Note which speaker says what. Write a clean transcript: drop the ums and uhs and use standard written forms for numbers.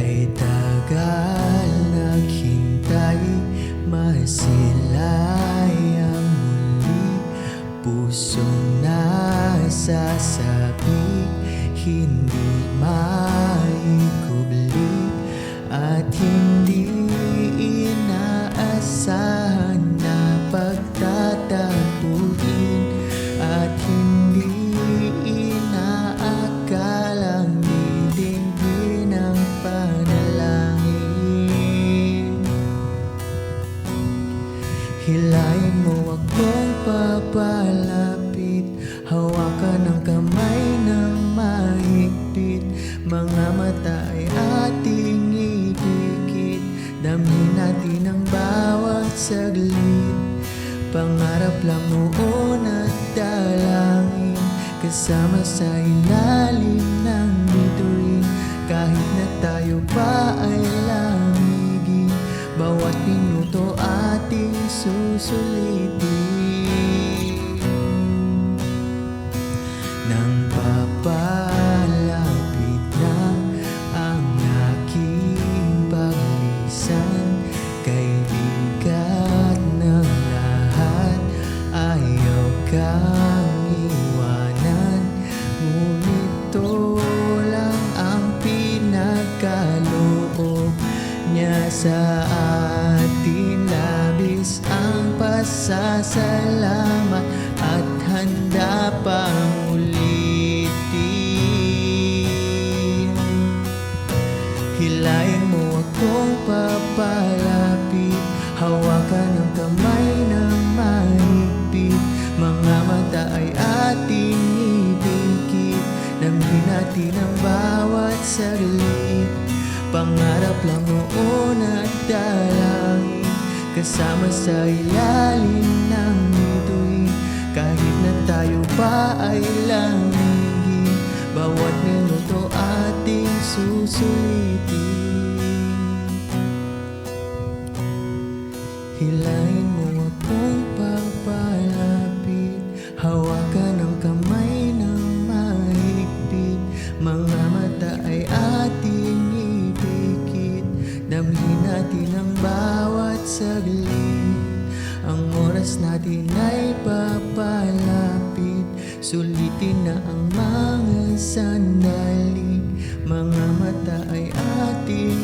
Speaker 1: Kay tagal naghintay, masilay ang muli. Pusong nasasabi, hindi maikubli. At hindi inaasahan na pagtatapuin. At hindi inaakalang didingin ang panalangin. Hilahin mo akong papalapit, hawakan ang kamay ng mahigpit. Mga mata ay ating ipikit, damhin natin ang bawat saglit. Pangarap lang noon at dalangin, kasama sa ilalim ng bituin. Kahit na tayo pa ay lamigin, bawat minuto ating susulitin. Nang papalapit na ang aking paglisan, kay bigat ng lahat, ayaw kang iwanan. Ngunit ito lang ang pinagkaloob niya sa atin. Labis ang pasasalamat at handa pang ulitin. Hilahin mo akong papalapit, hawakan ang kamay ng mahigpit. Mga mata ay ating ipikit, damhin natin ang bawat saglit. Pangarap lang noon at dalangin, kasama sa ilalim ng bituin. Kahit na tayo pa ay lamigin, bawat minuto ating susulitin. Hilahin mo akong papalapit, hawakan ang kamay ng mahigpit. Mga mata ay ating ipikit, damhin natin ang bawat saglit. Ang oras natin ay papalapit, sulitin na ang mga sandali. Mga mata ay ating